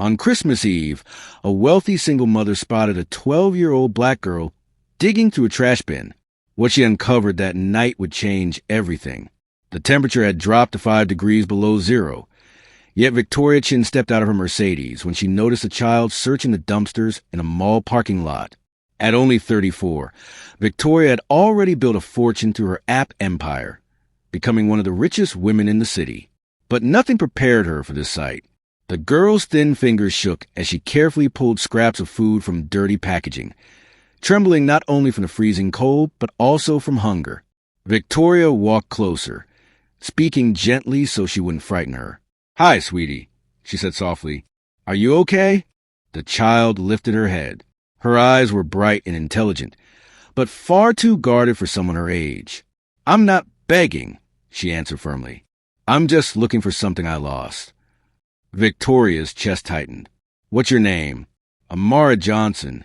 On Christmas Eve, a wealthy single mother spotted a 12-year-old black girl digging through a trash bin. What she uncovered that night would change everything. The temperature had dropped to 5 degrees below zero. Yet Victoria Chin stepped out of her Mercedes when she noticed a child searching the dumpsters in a mall parking lot. At only 34, Victoria had already built a fortune through her app empire, becoming one of the richest women in the city. But nothing prepared her for this sight. The girl's thin fingers shook as she carefully pulled scraps of food from dirty packaging, trembling not only from the freezing cold, but also from hunger. Victoria walked closer, speaking gently so she wouldn't frighten her. "Hi, sweetie," she said softly. "Are you okay?" The child lifted her head. Her eyes were bright and intelligent, but far too guarded for someone her age. "I'm not begging," she answered firmly. "I'm just looking for something I lost." Victoria's chest tightened. "What's your name?" "Amara Johnson."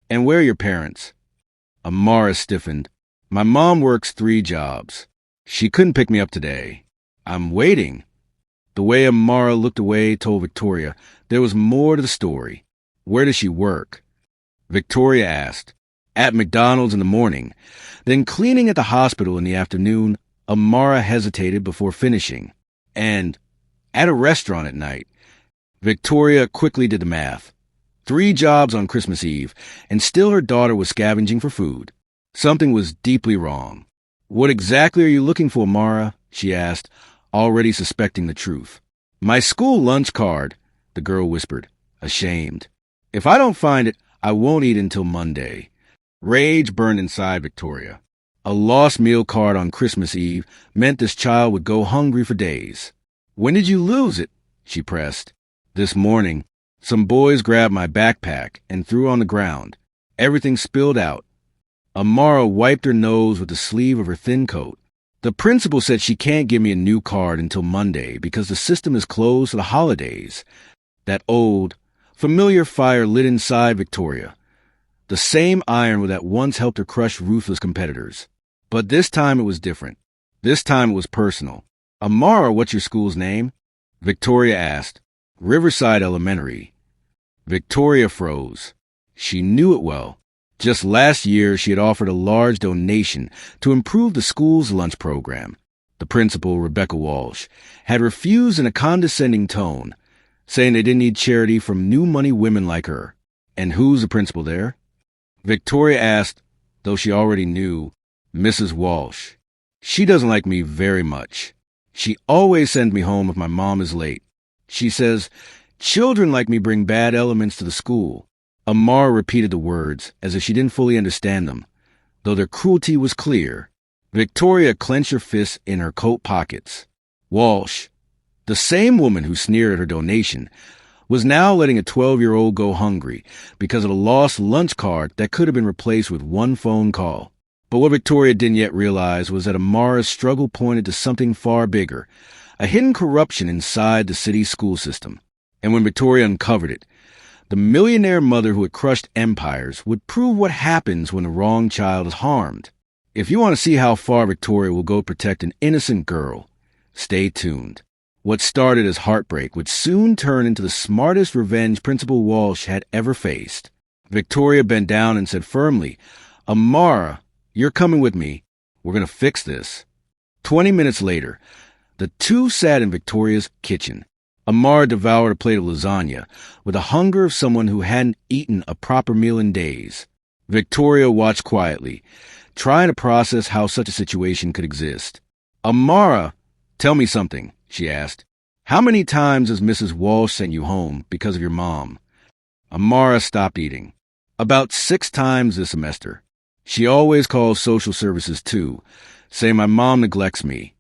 "And where are your parents?" Amara stiffened. "My mom works 3 jobs. She couldn't pick me up today. I'm waiting." The way Amara looked away told Victoria there was more to the story. "Where does she work?" Victoria asked. "At McDonald's in the morning, then cleaning at the hospital in the afternoon." Amara hesitated before finishing. "And at a restaurant at night." Victoria quickly did the math. 3 jobs on Christmas Eve, and still her daughter was scavenging for food. Something was deeply wrong. "What exactly are you looking for, Amara?" she asked, already suspecting the truth. "My school lunch card," the girl whispered, ashamed. "If I don't find it, I won't eat until Monday." Rage burned inside Victoria. A lost meal card on Christmas Eve meant this child would go hungry for days. "When did you lose it?" she pressed. "This morning. Some boys grabbed my backpack and threw on the ground. Everything spilled out." Amara wiped her nose with the sleeve of her thin coat. "The principal said she can't give me a new card until Monday because the system is closed for the holidays." That old, familiar fire lit inside Victoria. The same iron that once helped her crush ruthless competitors. But this time it was different. This time it was personal. "Amara, what's your school's name?" Victoria asked. "Riverside Elementary." Victoria froze. She knew it well. Just last year, she had offered a large donation to improve the school's lunch program. The principal, Rebecca Walsh, had refused in a condescending tone, saying they didn't need charity from new money women like her. "And who's the principal there?" Victoria asked, though she already knew, "Mrs. Walsh. She doesn't like me very much. She always sends me home if my mom is late. She says, children like me bring bad elements to the school." Amara repeated the words as if she didn't fully understand them, though their cruelty was clear. Victoria clenched her fists in her coat pockets. Walsh, the same woman who sneered at her donation, was now letting a 12-year-old go hungry because of a lost lunch card that could have been replaced with one phone call. But what Victoria didn't yet realize was that Amara's struggle pointed to something far bigger, a hidden corruption inside the city's school system. And when Victoria uncovered it, the millionaire mother who had crushed empires would prove what happens when the wrong child is harmed. If you want to see how far Victoria will go to protect an innocent girl, stay tuned. What started as heartbreak would soon turn into the smartest revenge Principal Walsh had ever faced. Victoria bent down and said firmly, "Amara, you're coming with me. We're going to fix this." 20 minutes later, the two sat in Victoria's kitchen. Amara devoured a plate of lasagna with the hunger of someone who hadn't eaten a proper meal in days. Victoria watched quietly, trying to process how such a situation could exist. "Amara, tell me something," she asked. "How many times has Mrs. Walsh sent you home because of your mom?" Amara stopped eating. "About 6 times this semester. She always calls social services too, saying my mom neglects me."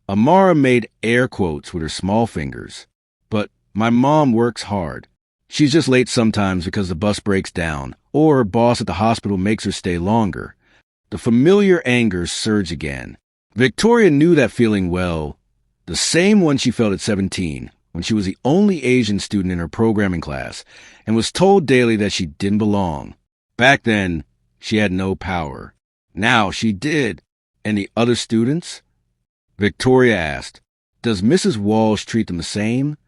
Amara made air quotes with her small fingers. "But my mom works hard. She's just late sometimes because the bus breaks down, or her boss at the hospital makes her stay longer." The familiar anger surged again. Victoria knew that feeling well, the same one she felt at 17, when she was the only Asian student in her programming class and was told daily that she didn't belong. Back then, she had no power. Now she did. And the other students? Victoria asked, "Does Mrs. Walsh treat them the same?"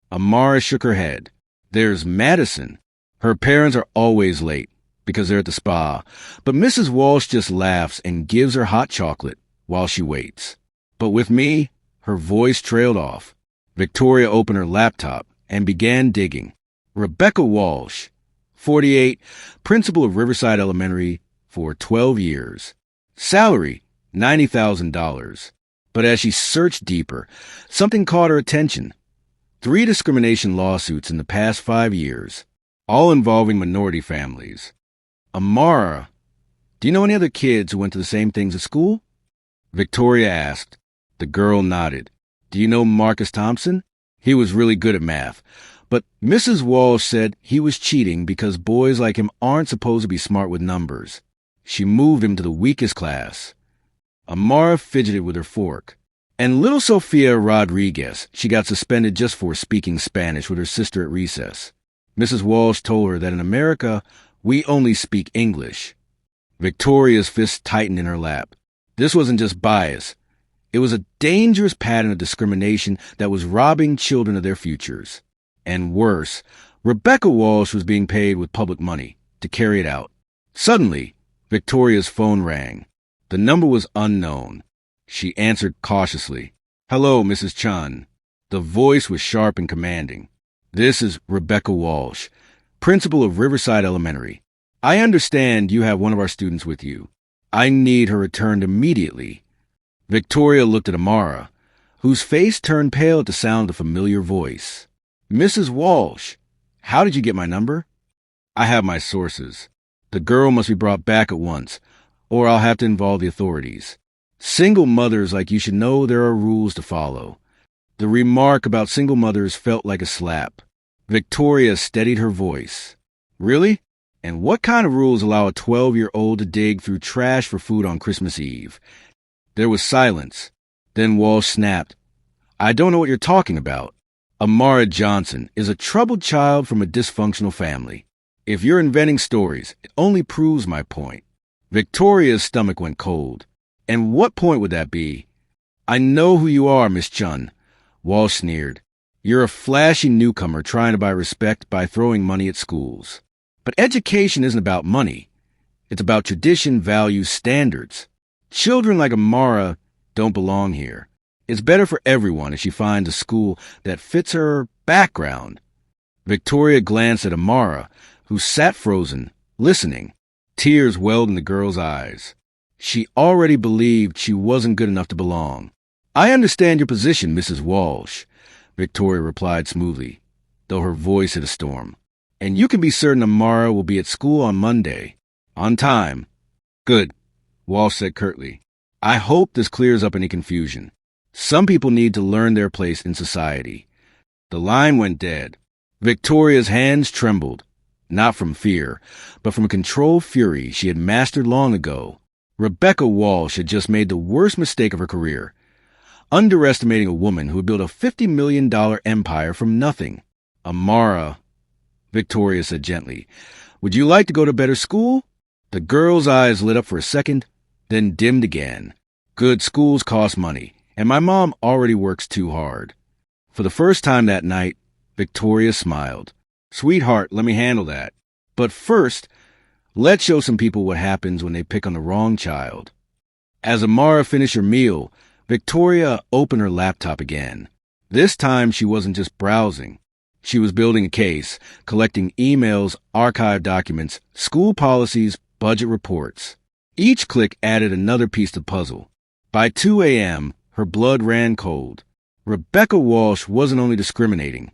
Amara shook her head. There's Madison. Her parents are always late because they're at the spa, but Mrs. Walsh just laughs and gives her hot chocolate while she waits. But with me, her voice trailed off. Victoria opened her laptop and began digging. Rebecca Walsh, 48, principal of Riverside Elementary for 12 years. Salary, $90,000. But as she searched deeper, something caught her attention. 3 discrimination lawsuits in the past 5 years, all involving minority families. Amara, do you know any other kids who went to the same things at school? Victoria asked. The girl nodded. Do you know Marcus Thompson? He was really good at math, but Mrs. Walsh said he was cheating because boys like him aren't supposed to be smart with numbers. She moved him to the weakest class. Amara fidgeted with her fork. And little Sofia Rodriguez, she got suspended just for speaking Spanish with her sister at recess. Mrs. Walsh told her that in America, we only speak English. Victoria's fist tightened in her lap. This wasn't just bias. It was a dangerous pattern of discrimination that was robbing children of their futures. And worse, Rebecca Walsh was being paid with public money to carry it out. Suddenly, Victoria's phone rang. The number was unknown. She answered cautiously. Hello, Mrs. Chun. The voice was sharp and commanding. This is Rebecca Walsh, principal of Riverside Elementary. I understand you have one of our students with you. I need her returned immediately. Victoria looked at Amara, whose face turned pale at the sound of the familiar voice. Mrs. Walsh, how did you get my number? I have my sources. The girl must be brought back at once, or I'll have to involve the authorities. Single mothers like you should know there are rules to follow. The remark about single mothers felt like a slap. Victoria steadied her voice. Really? And what kind of rules allow a 12-year-old to dig through trash for food on Christmas Eve? There was silence. Then Walsh snapped. I don't know what you're talking about. Amara Johnson is a troubled child from a dysfunctional family. If you're inventing stories, it only proves my point. Victoria's stomach went cold. And what point would that be? I know who you are, Miss Chun. Walsh sneered. You're a flashy newcomer trying to buy respect by throwing money at schools. But education isn't about money. It's about tradition, values, standards. Children like Amara don't belong here. It's better for everyone if she finds a school that fits her background. Victoria glanced at Amara, who sat frozen, listening. Tears welled in the girl's eyes. She already believed she wasn't good enough to belong. I understand your position, Mrs. Walsh, Victoria replied smoothly, though her voice hit a storm. And you can be certain Amara will be at school on Monday. On time. Good, Walsh said curtly. I hope this clears up any confusion. Some people need to learn their place in society. The line went dead. Victoria's hands trembled, not from fear, but from a controlled fury she had mastered long ago. Rebecca Walsh had just made the worst mistake of her career, underestimating a woman who had built a $50 million empire from nothing. Amara, Victoria said gently, would you like to go to better school? The girl's eyes lit up for a second, then dimmed again. Good schools cost money, and my mom already works too hard. For the first time that night, Victoria smiled. Sweetheart, let me handle that. But first, let's show some people what happens when they pick on the wrong child. As Amara finished her meal, Victoria opened her laptop again. This time she wasn't just browsing. She was building a case, collecting emails, archived documents, school policies, budget reports. Each click added another piece to the puzzle. By 2 a.m., her blood ran cold. Rebecca Walsh wasn't only discriminating.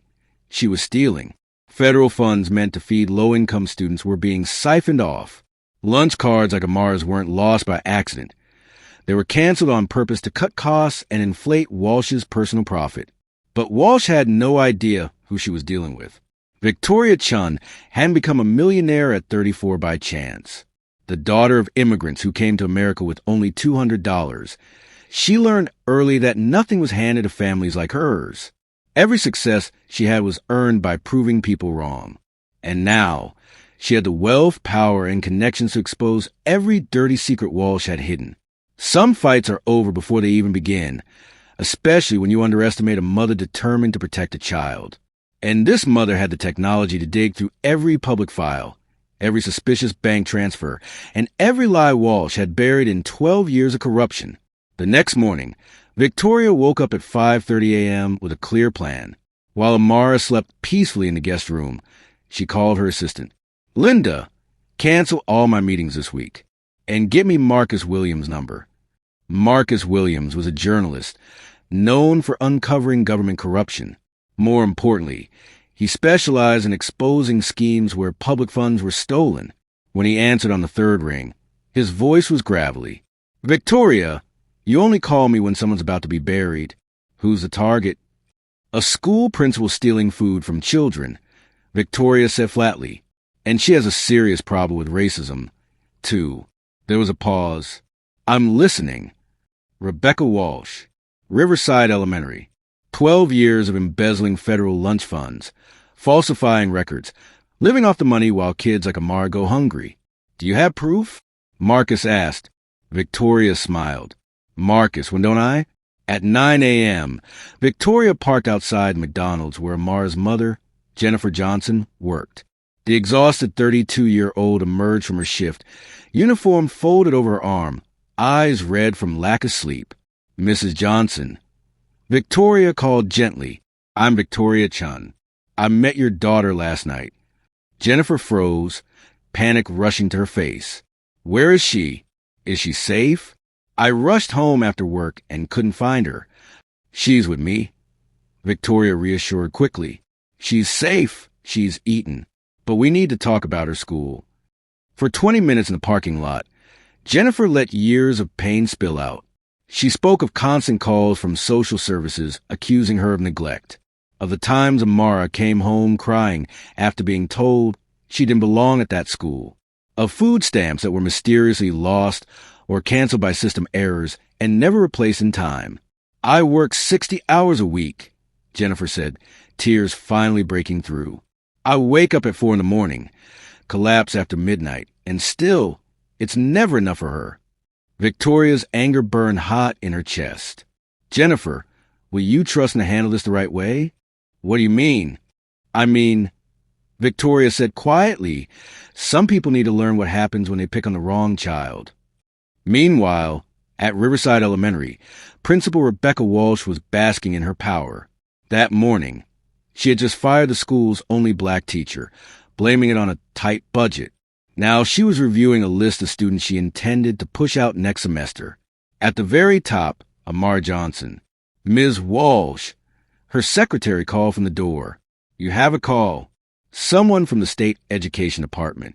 She was stealing. Federal funds meant to feed low-income students were being siphoned off. Lunch cards like Amara's weren't lost by accident. They were canceled on purpose to cut costs and inflate Walsh's personal profit. But Walsh had no idea who she was dealing with. Victoria Chun hadn't become a millionaire at 34 by chance. The daughter of immigrants who came to America with only $200, she learned early that nothing was handed to families like hers. Every success she had was earned by proving people wrong. And now, she had the wealth, power, and connections to expose every dirty secret Walsh had hidden. Some fights are over before they even begin, especially when you underestimate a mother determined to protect a child. And this mother had the technology to dig through every public file, every suspicious bank transfer, and every lie Walsh had buried in 12 years of corruption. The next morning, Victoria woke up at 5:30 a.m. with a clear plan. While Amara slept peacefully in the guest room, she called her assistant. "Linda, cancel all my meetings this week, and get me Marcus Williams' number." Marcus Williams was a journalist known for uncovering government corruption. More importantly, he specialized in exposing schemes where public funds were stolen. When he answered on the third ring, his voice was gravelly. "Victoria, you only call me when someone's about to be buried. Who's the target?" "A school principal stealing food from children," Victoria said flatly. "And she has a serious problem with racism, too." There was a pause. "I'm listening." Rebecca Walsh, Riverside Elementary. 12 years of embezzling federal lunch funds, falsifying records, living off the money while kids like Amara go hungry. "Do you have proof?" Marcus asked. Victoria smiled. "Marcus, when don't I?" At 9 a.m., Victoria parked outside McDonald's where Amara's mother, Jennifer Johnson, worked. The exhausted 32-year-old emerged from her shift, uniform folded over her arm, eyes red from lack of sleep. "Mrs. Johnson." Victoria called gently. "I'm Victoria Chun. I met your daughter last night." Jennifer froze, panic rushing to her face. "Where is she? Is she safe?" "I rushed home after work and couldn't find her." "She's with me," Victoria reassured quickly. "She's safe. She's eaten. But we need to talk about her school." For 20 minutes in the parking lot, Jennifer let years of pain spill out. She spoke of constant calls from social services accusing her of neglect, of the times Amara came home crying after being told she didn't belong at that school, of food stamps that were mysteriously lost or canceled by system errors and never replaced in time. "I work 60 hours a week," Jennifer said, tears finally breaking through. "I wake up at 4 a.m, collapse after midnight, and still, it's never enough for her." Victoria's anger burned hot in her chest. "Jennifer, will you trust me to handle this the right way?" "What do you mean?" "I mean," Victoria said quietly, "some people need to learn what happens when they pick on the wrong child." Meanwhile, at Riverside Elementary, Principal Rebecca Walsh was basking in her power. That morning, she had just fired the school's only black teacher, blaming it on a tight budget. Now she was reviewing a list of students she intended to push out next semester. At the very top, Amar Johnson. "Ms. Walsh." Her secretary called from the door. "You have a call." Someone from the state education department.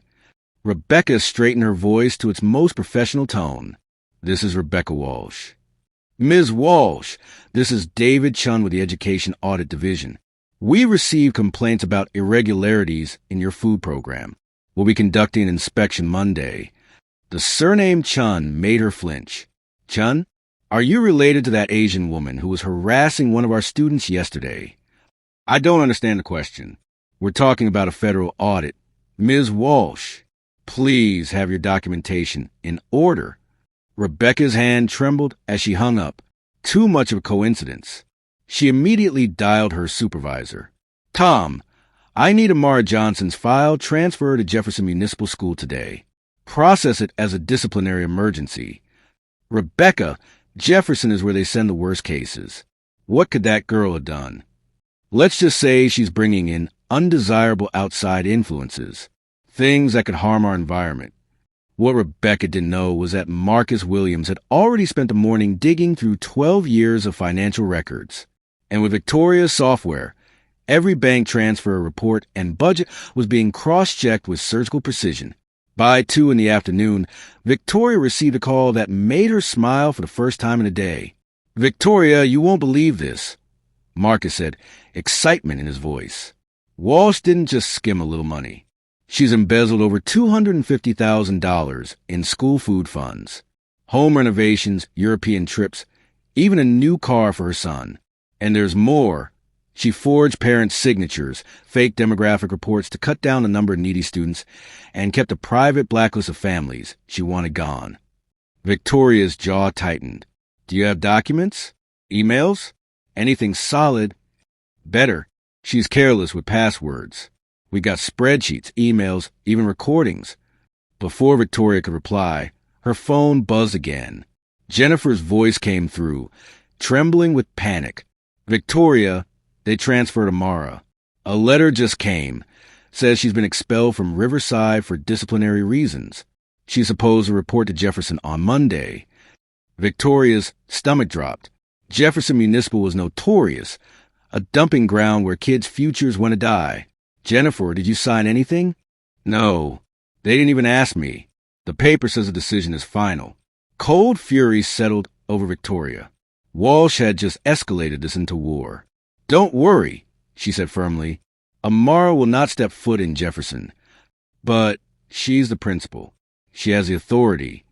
Rebecca straightened her voice to its most professional tone. "This is Rebecca Walsh." "Ms. Walsh, this is David Chun with the Education Audit Division. We received complaints about irregularities in your food program. We'll be conducting an inspection Monday." The surname Chun made her flinch. "Chun, are you related to that Asian woman who was harassing one of our students yesterday?" "I don't understand the question." "We're talking about a federal audit." "Ms. Walsh, please have your documentation in order." Rebecca's hand trembled as she hung up. Too much of a coincidence. She immediately dialed her supervisor. "Tom, I need Amara Johnson's file transferred to Jefferson Municipal School today. Process it as a disciplinary emergency." "Rebecca, Jefferson is where they send the worst cases. What could that girl have done?" "Let's just say she's bringing in undesirable outside influences, things that could harm our environment." What Rebecca didn't know was that Marcus Williams had already spent the morning digging through 12 years of financial records. And with Victoria's software, every bank transfer report and budget was being cross-checked with surgical precision. By 2 p.m, Victoria received a call that made her smile for the first time in a day. "Victoria, you won't believe this," Marcus said, excitement in his voice. "Walsh didn't just skim a little money. She's embezzled over $250,000 in school food funds, home renovations, European trips, even a new car for her son. And there's more. She forged parents' signatures, faked demographic reports to cut down the number of needy students, and kept a private blacklist of families she wanted gone. Victoria's jaw tightened. "Do you have documents? Emails? Anything solid?" "Better. She's careless with passwords. We got spreadsheets, emails, even recordings. Before Victoria could reply, her phone buzzed again. Jennifer's voice came through, trembling with panic. Victoria, they transferred Amara. A letter just came. Says she's been expelled from Riverside for disciplinary reasons. She's supposed to report to Jefferson on Monday. Victoria's stomach dropped. Jefferson Municipal was notorious, a dumping ground where kids' futures went to die. Jennifer, did you sign anything? No. They didn't even ask me. The paper says the decision is final. Cold fury settled over Victoria. Walsh had just escalated this into war. Don't worry, she said firmly. Amara will not step foot in Jefferson. But she's the principal. She has the authority.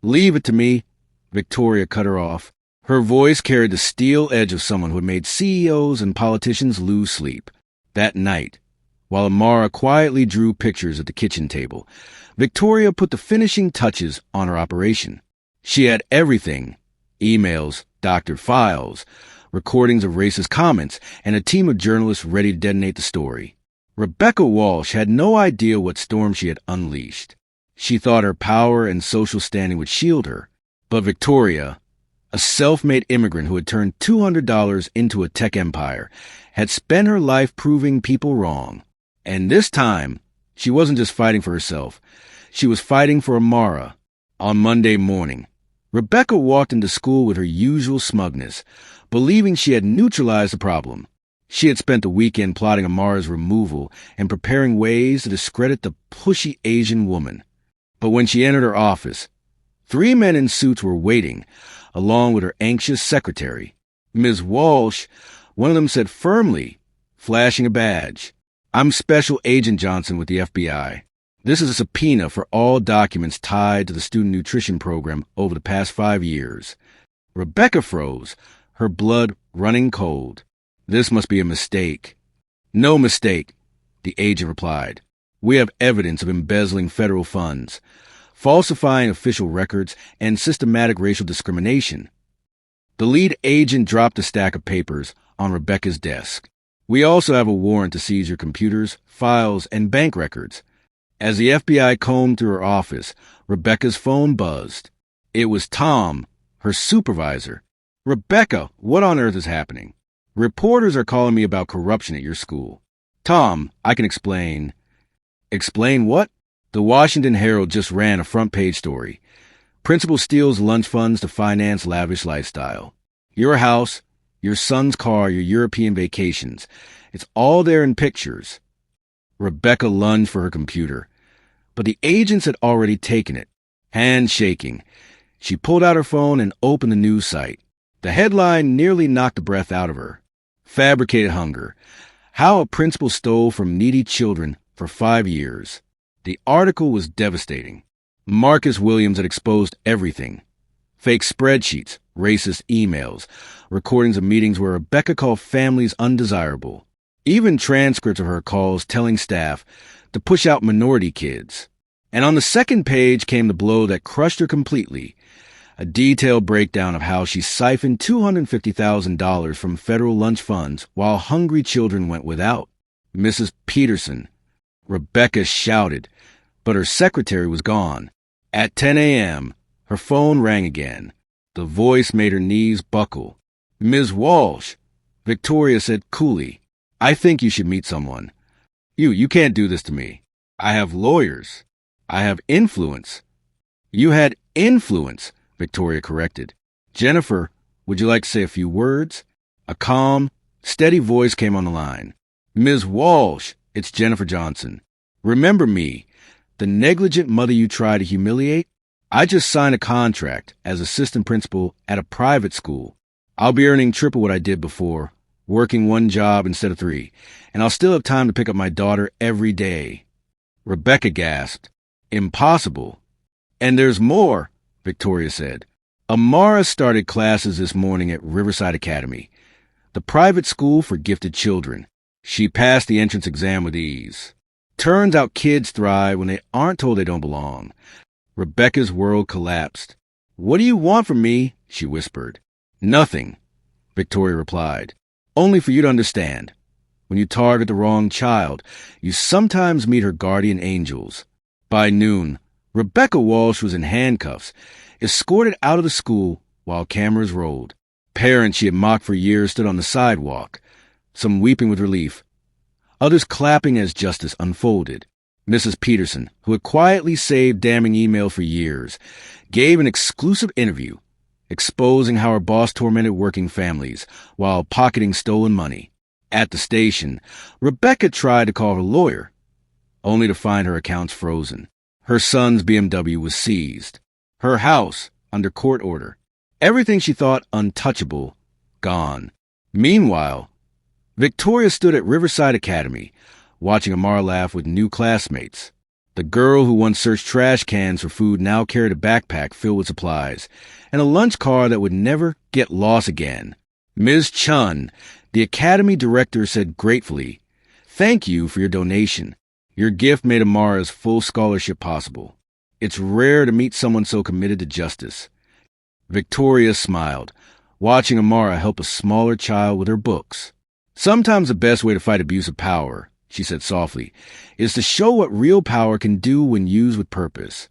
Leave it to me. Victoria cut her off. Her voice carried the steel edge of someone who had made CEOs and politicians lose sleep. That night, while Amara quietly drew pictures at the kitchen table, Victoria put the finishing touches on her operation. She had everything: emails, doctored files, recordings of racist comments, and a team of journalists ready to detonate the story. Rebecca Walsh had no idea what storm she had unleashed. She thought her power and social standing would shield her. But Victoria, a self-made immigrant who had turned $200 into a tech empire, had spent her life proving people wrong. And this time, she wasn't just fighting for herself. She was fighting for Amara. On Monday morning, Rebecca walked into school with her usual smugness, believing she had neutralized the problem. She had spent the weekend plotting Amara's removal and preparing ways to discredit the pushy Asian woman. But when she entered her office, 3 men in suits were waiting, along with her anxious secretary. Ms. Walsh, one of them said firmly, flashing a badge, "I'm Special Agent Johnson with the FBI. This is a subpoena for all documents tied to the student nutrition program over the past 5 years." Rebecca froze, her blood running cold. "This must be a mistake." "No mistake," the agent replied. "We have evidence of embezzling federal funds, falsifying official records, and systematic racial discrimination." The lead agent dropped a stack of papers on Rebecca's desk. "We also have a warrant to seize your computers, files, and bank records." As the FBI combed through her office, Rebecca's phone buzzed. It was Tom, her supervisor. "Rebecca, what on earth is happening? Reporters are calling me about corruption at your school." "Tom, I can explain." "Explain what?" "The Washington Herald just ran a front-page story. Principal steals lunch funds to finance lavish lifestyle. Your house, your son's car, your European vacations. It's all there in pictures." Rebecca lunged for her computer, but the agents had already taken it. Hands shaking, she pulled out her phone and opened the news site. The headline nearly knocked the breath out of her. "Fabricated hunger. How a principal stole from needy children for 5 years." The article was devastating. Marcus Williams had exposed everything. Fake spreadsheets, racist emails, recordings of meetings where Rebecca called families undesirable. Even transcripts of her calls telling staff to push out minority kids. And on the second page came the blow that crushed her completely. A detailed breakdown of how she siphoned $250,000 from federal lunch funds while hungry children went without. "Mrs. Peterson," Rebecca shouted, but her secretary was gone. At 10 a.m., her phone rang again. The voice made her knees buckle. "Ms. Walsh," Victoria said coolly, "I think you should meet someone. You can't do this to me. I have lawyers. I have influence." "You had influence," Victoria corrected. "Jennifer, would you like to say a few words?" A calm, steady voice came on the line. "Ms. Walsh, it's Jennifer Johnson. Remember me, the negligent mother you tried to humiliate? I just signed a contract as assistant principal at a private school. I'll be earning triple what I did before, working 1 job instead of 3, and I'll still have time to pick up my daughter every day." Rebecca gasped. "Impossible." "And there's more," Victoria said. "Amara started classes this morning at Riverside Academy, the private school for gifted children. She passed the entrance exam with ease. Turns out kids thrive when they aren't told they don't belong." Rebecca's world collapsed. "What do you want from me?" she whispered. "Nothing," Victoria replied. "Only for you to understand. When you target the wrong child, you sometimes meet her guardian angels. By noon, Rebecca Walsh was in handcuffs, escorted out of the school while cameras rolled. Parents she had mocked for years stood on the sidewalk, some weeping with relief, others clapping as justice unfolded. Mrs. Peterson, who had quietly saved damning email for years, gave an exclusive interview, exposing how her boss tormented working families while pocketing stolen money. At the station, Rebecca tried to call her lawyer, only to find her accounts frozen. Her son's BMW was seized. Her house under court order. Everything she thought untouchable, gone. Meanwhile, Victoria stood at Riverside Academy, watching Amara laugh with new classmates. The girl who once searched trash cans for food now carried a backpack filled with supplies and a lunch car that would never get lost again. Ms. Chun, the academy director, said gratefully, "Thank you for your donation. Your gift made Amara's full scholarship possible. It's rare to meet someone so committed to justice." Victoria smiled, watching Amara help a smaller child with her books. "Sometimes the best way to fight abuse of power," she said softly, "is to show what real power can do when used with purpose."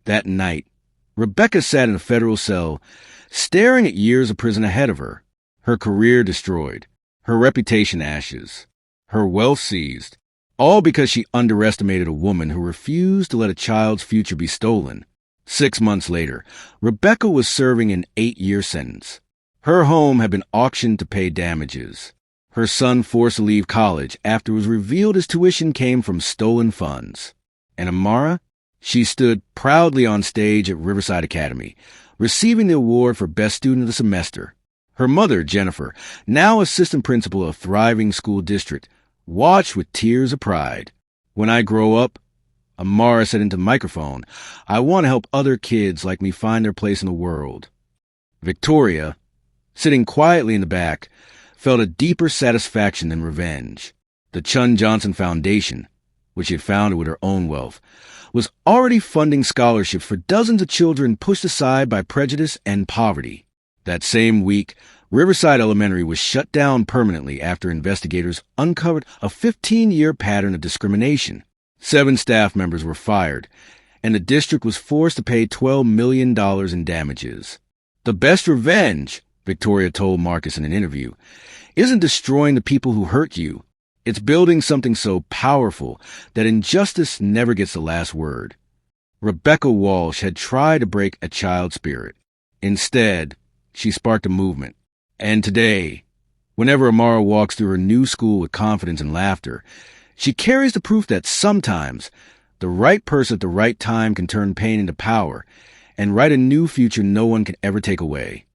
That night, Rebecca sat in a federal cell, staring at years of prison ahead of her. Her career destroyed, her reputation ashes, her wealth seized, all because she underestimated a woman who refused to let a child's future be stolen. 6 months later, Rebecca was serving an 8-year sentence. Her home had been auctioned to pay damages. Her son forced to leave college after it was revealed his tuition came from stolen funds. And Amara? She stood proudly on stage at Riverside Academy, receiving the award for Best Student of the Semester. Her mother, Jennifer, now assistant principal of a thriving school district, watched with tears of pride. "When I grow up," Amara said into the microphone, "I want to help other kids like me find their place in the world." Victoria, sitting quietly in the back, felt a deeper satisfaction than revenge. The Chun Johnson Foundation, which she had founded with her own wealth, was already funding scholarships for dozens of children pushed aside by prejudice and poverty. That same week, Riverside Elementary was shut down permanently after investigators uncovered a 15-year pattern of discrimination. 7 staff members were fired, and the district was forced to pay $12 million in damages. "The best revenge," Victoria told Marcus in an interview, "isn't destroying the people who hurt you. It's building something so powerful that injustice never gets the last word." Rebecca Walsh had tried to break a child's spirit. Instead, she sparked a movement. And today, whenever Amara walks through her new school with confidence and laughter, she carries the proof that sometimes the right person at the right time can turn pain into power and write a new future no one can ever take away.